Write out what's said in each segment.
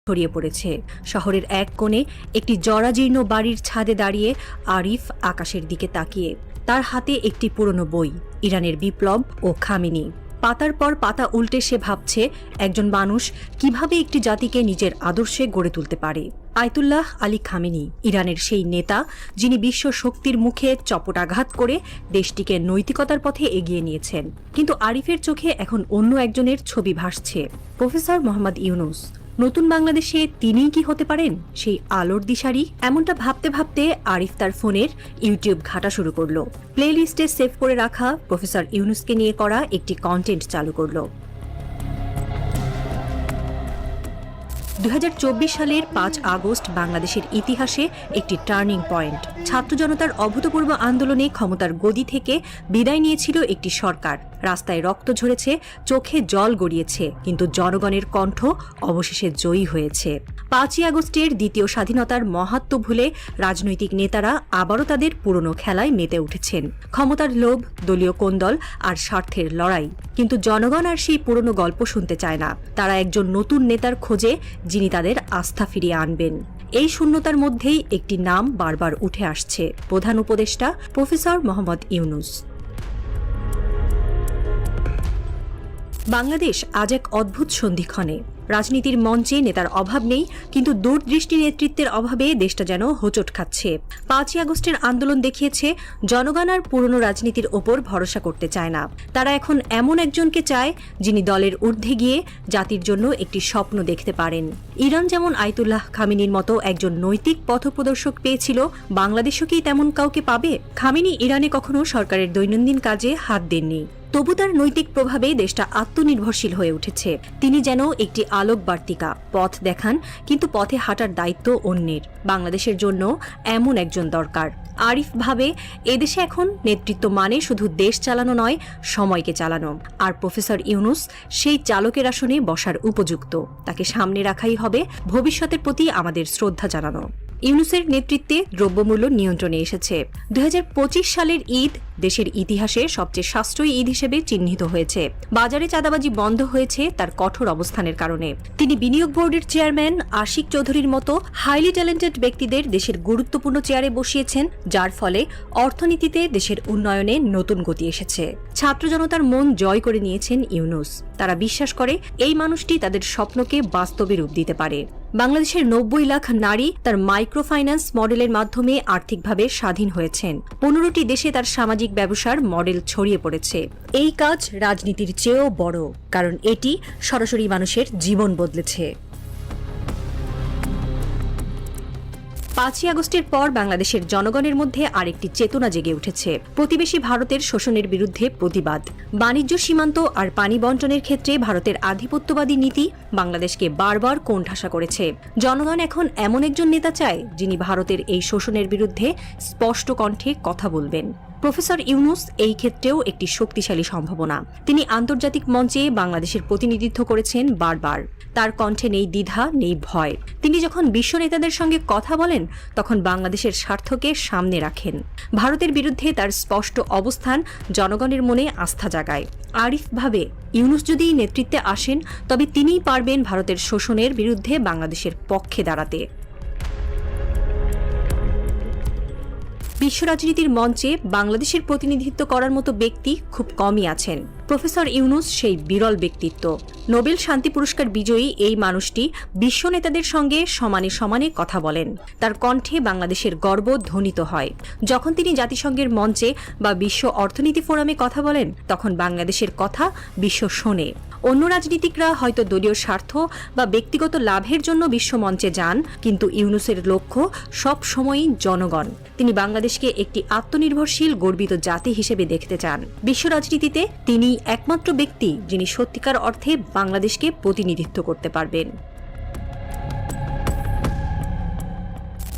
ছড়িয়ে পড়েছে। শহরের এক কোণে একটি জরাজীর্ণ বাড়ির ছাদে দাঁড়িয়ে আরিফ আকাশের দিকে তাকিয়ে, তার হাতে একটি পুরনো বই, ইরানের বিপ্লব ও খামেনি। পাতার পর পাতা উল্টে সে ভাবছে একজন মানুষ কিভাবে একটি জাতিকে নিজের আদর্শে গড়ে তুলতে পারে। আয়াতুল্লাহ আলী খামেনি ইরানের সেই নেতা যিনি বিশ্ব শক্তির মুখে চপটাঘাত করে দেশটিকে নৈতিকতার পথে এগিয়ে নিয়েছেন। কিন্তু আরিফের চোখে এখন অন্য একজনের ছবি ভাসছে, প্রফেসর মোহাম্মদ ইউনুস। নতুন বাংলাদেশে তিনিই কি হতে পারেন সেই আলোর দিশারি? এমনটা ভাবতে ভাবতে আরিফ তার ফোনের ইউটিউব ঘাটা শুরু করলো। প্লে লিস্টে সেভ করে রাখা প্রফেসর ইউনুসকে নিয়ে করা একটি কন্টেন্ট চালু করলো। 2024 সালের 5 আগস্ট বাংলাদেশের ইতিহাসে একটি টার্নিং পয়েন্ট। ছাত্র জনতার অভূতপূর্ব আন্দোলনে ক্ষমতার গদি থেকে বিদায় নিয়েছিল একটি সরকার। রাস্তায় রক্ত ঝরেছে, চোখে জল গড়িয়েছে, কিন্তু জনগণের কণ্ঠ অবশেষে জয়ী হয়েছে। 5ই আগস্টের দ্বিতীয় স্বাধীনতার মাহাত্ম্য ভুলে রাজনৈতিক নেতারা আবারও তাদের পুরনো খেলায় মেতে উঠেছেন। ক্ষমতার লোভ, দলীয় কোন্দল আর স্বার্থের লড়াই। কিন্তু জনগণ আর সেই পুরনো গল্প শুনতে চায় না। তারা একজন নতুন নেতার খোঁজে যিনি তাদের আস্থা ফিরিয়ে আনবেন। এই শূন্যতার মধ্যেই একটি নাম বারবার উঠে আসছে, প্রধান উপদেষ্টা প্রফেসর মোহাম্মদ ইউনুস। বাংলাদেশ আজ এক অদ্ভুত সন্ধিক্ষণে। রাজনীতির মঞ্চে নেতার অভাব নেই, কিন্তু দূরদৃষ্টি নেতৃত্বের অভাবে দেশটা যেন হোঁচট খাচ্ছে। 5ই আগস্টের আন্দোলন দেখিয়েছে জনগণ আর পুরনো রাজনীতির ওপর ভরসা করতে চায় না। তারা এখন এমন একজনকে চায় যিনি দলের ঊর্ধ্বে গিয়ে জাতির জন্য একটি স্বপ্ন দেখতে পারেন। ইরান যেমন আয়াতুল্লাহ খামেনির মতো একজন নৈতিক পথপ্রদর্শক পেয়েছিল, বাংলাদেশও কি তেমন কাউকে পাবে? খামেনি ইরানে কখনো সরকারের দৈনন্দিন কাজে হাত দেননি, তবু তার নৈতিক প্রভাবে দেশটা আত্মনির্ভরশীল হয়ে উঠেছে। তিনি যেন একটি আলোক বার্তিকা, পথ দেখান, কিন্তু পথে হাঁটার দায়িত্ব অন্যের। বাংলাদেশের জন্য এমন একজন দরকার। আরিফ ভাবে এদেশে এখন নেতৃত্ব মানে শুধু দেশ চালানো নয়, সময়কে চালানো। আর প্রফেসর ইউনুস সেই চালকের আসনে বসার উপযুক্ত। তাকে সামনে রাখাই হবে ভবিষ্যতের প্রতি আমাদের শ্রদ্ধা জানানো। ইউনুসের নেতৃত্বে দ্রব্যমূল্য নিয়ন্ত্রণে এসেছে। 2025 সালের ঈদ দেশের ইতিহাসে সবচেয়ে সাশ্রয়ী ঈদ হিসেবে চিহ্নিত হয়েছে। বাজারে চাঁদাবাজি বন্ধ হয়েছে তার কঠোর অবস্থানের কারণে। তিনি বিনিয়োগ বোর্ডের চেয়ারম্যান আশিক চৌধুরীর মতো হাইলি ট্যালেন্টেড ব্যক্তিদের দেশের গুরুত্বপূর্ণ চেয়ারে বসিয়েছেন, যার ফলে অর্থনীতিতে দেশের উন্নয়নে নতুন গতি এসেছে। ছাত্র জনতার মন জয় করে নিয়েছেন ইউনুস। তারা বিশ্বাস করে এই মানুষটি তাদের স্বপ্নকে বাস্তবে রূপ দিতে পারে। বাংলাদেশের 90 লাখ নারী তার মাইক্রো ফাইন্যান্স মডেলের মাধ্যমে আর্থিকভাবে স্বাধীন হয়েছেন। 15টি দেশে তার সামাজিক ব্যবসার মডেল ছড়িয়ে পড়েছে। এই কাজ রাজনীতির চেয়েও বড়, কারণ এটি সরাসরি মানুষের জীবন বদলেছে। 5ই আগস্টের পর বাংলাদেশের জনগণের মধ্যে আরেকটি চেতনা জেগে উঠেছে। প্রতিবেশী ভারতের শোষণের বিরুদ্ধে প্রতিবাদ। বাণিজ্য, সীমান্ত আর পানি বণ্টনের ক্ষেত্রে ভারতের আধিপত্যবাদী নীতি বাংলাদেশকে বারবার কোণঠাসা করেছে। জনগণ এখন এমন একজন নেতা চায় যিনি ভারতের এই শোষণের বিরুদ্ধে স্পষ্ট কণ্ঠে কথা বলবেন। প্রফেসর ইউনুস এই ক্ষেত্রেও একটি শক্তিশালী সম্ভাবনা। তিনি আন্তর্জাতিক মঞ্চে বাংলাদেশের প্রতিনিধিত্ব করেছেন বারবার। তার কণ্ঠে নেই দ্বিধা, নেই ভয়। তিনি যখন বিশ্ব নেতাদের সঙ্গে কথা বলেন তখন বাংলাদেশের স্বার্থকে সামনে রাখেন। ভারতের বিরুদ্ধে তার স্পষ্ট অবস্থান জনগণের মনে আস্থা জাগায়। আরিফ ভাবে ইউনুস যদি নেতৃত্বে আসেন তবে তিনিই পারবেন ভারতের শোষণের বিরুদ্ধে বাংলাদেশের পক্ষে দাঁড়াতে। বিশ্ব রাজনীতির মঞ্চে বাংলাদেশের প্রতিনিধিত্ব করার মতো ব্যক্তি খুব কমই আছেন। প্রফেসর ইউনুস সেই বিরল ব্যক্তিত্ব। নোবেল শান্তি পুরস্কার বিজয়ী এই মানুষটি বিশ্ব নেতাদের সঙ্গে সমানে সমানে কথা বলেন। তার কণ্ঠে বাংলাদেশের গর্ব ধ্বনিত হয়। যখন তিনি জাতিসংঘের মঞ্চে বা বিশ্ব অর্থনীতি ফোরামে কথা বলেন তখন বাংলাদেশের কথা বিশ্ব শোনে। অন্য রাজনীতিকরা হয়তো দলীয় স্বার্থ বা ব্যক্তিগত লাভের জন্য বিশ্বমঞ্চে যান, কিন্তু ইউনুসের লক্ষ্য সব সময়ই জনগণ। তিনি বাংলাদেশকে একটি আত্মনির্ভরশীল গর্বিত জাতি হিসেবে দেখতে চান। বিশ্ব রাজনীতিতে তিনি একমাত্র ব্যক্তি যিনি সত্যিকার অর্থে বাংলাদেশকে প্রতিনিধিত্ব করতে পারবেন।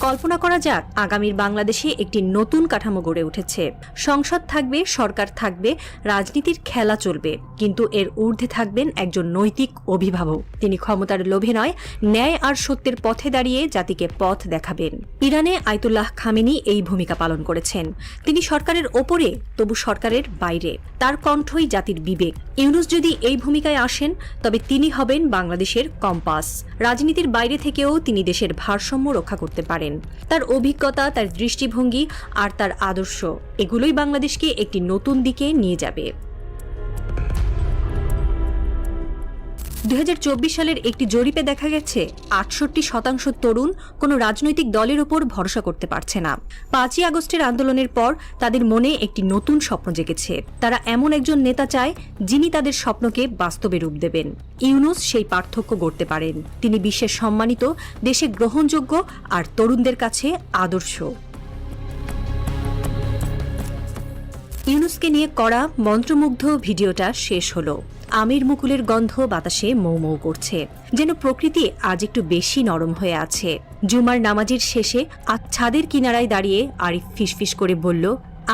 কল্পনা করা যাক আগামীর বাংলাদেশে একটি নতুন কাঠামো গড়ে উঠেছে। সংসদ থাকবে, সরকার থাকবে, রাজনীতির খেলা চলবে, কিন্তু এর ঊর্ধ্বে থাকবেন একজন নৈতিক অভিভাবক। তিনি ক্ষমতার লোভে নয়, ন্যায় আর সত্যের পথে দাঁড়িয়ে জাতিকে পথ দেখাবেন। ইরানে আয়াতুল্লাহ খামেনি এই ভূমিকা পালন করেছেন। তিনি সরকারের ওপরে, তবু সরকারের বাইরে। তার কণ্ঠই জাতির বিবেক। ইউনূস যদি এই ভূমিকায় আসেন, তবে তিনি হবেন বাংলাদেশের কম্পাস। রাজনীতির বাইরে থেকেও তিনি দেশের ভারসাম্য রক্ষা করতে পারেন। তার অভিজ্ঞতা, তার দৃষ্টিভঙ্গি আর তার আদর্শ, এগুলোই বাংলাদেশকে একটি নতুন দিকে নিয়ে যাবে। 2024 সালের একটি জরিপে দেখা গেছে 68% তরুণ কোনো রাজনৈতিক দলের ওপর ভরসা করতে পারছে না। 5ই আগস্টের আন্দোলনের পর তাদের মনে একটি নতুন স্বপ্ন জেগেছে। তারা এমন একজন নেতা চায় যিনি তাদের স্বপ্নকে বাস্তবে রূপ দেবেন। ইউনূস সেই পার্থক্য গড়তে পারেন। তিনি বিশ্বের সম্মানিত, দেশে গ্রহণযোগ্য আর তরুণদের কাছে আদর্শ। ইউনূসকে নিয়ে করা মন্ত্রমুগ্ধ ভিডিওটা শেষ হলো। আমের মুকুলের গন্ধ বাতাসে মৌ মৌ করছে, যেন প্রকৃতি আজ একটু বেশি নরম হয়ে আছে। জুমার নামাজের শেষে আজ ছাদের কিনারায় দাঁড়িয়ে আরিফ ফিসফিস করে বলল,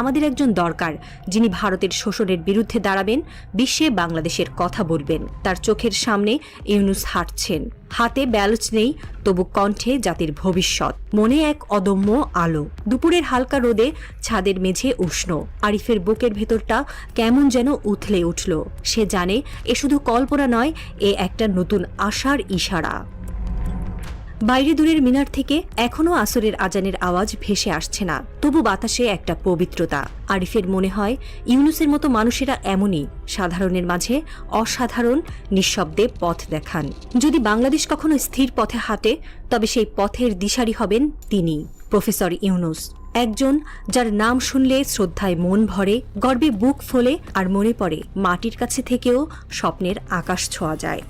আমাদের একজন দরকার যিনি ভারতের শোষণের বিরুদ্ধে দাঁড়াবেন, বিশ্বে বাংলাদেশের কথা বলবেন। তার চোখের সামনে ইউনূস হাঁটছেন, হাতে ব্যালট নেই, তবু কণ্ঠে জাতির ভবিষ্যৎ, মনে এক অদম্য আলো। দুপুরের হালকা রোদে ছাদের মেঝে উষ্ণ। আরিফের বুকের ভেতরটা কেমন যেন উথলে উঠল। সে জানে এ শুধু কল্পনা নয়, এ একটা নতুন আশার ইশারা। বাইরে দূরের মিনার থেকে এখনও আসরের আজানের আওয়াজ ভেসে আসছে না, তবু বাতাসে একটা পবিত্রতা। আরিফের মনে হয় ইউনূসের মতো মানুষেরা এমনই, সাধারণের মাঝে অসাধারণ, নিঃশব্দে পথ দেখান। যদি বাংলাদেশ কখনো স্থির পথে হাঁটে, তবে সেই পথের দিশারি হবেন তিনি, প্রফেসর ইউনূস। একজন যার নাম শুনলে শ্রদ্ধায় মন ভরে, গর্বে বুক ফোলে, আর মনে পড়ে মাটির কাছে থেকেও স্বপ্নের আকাশ ছোঁয়া যায়।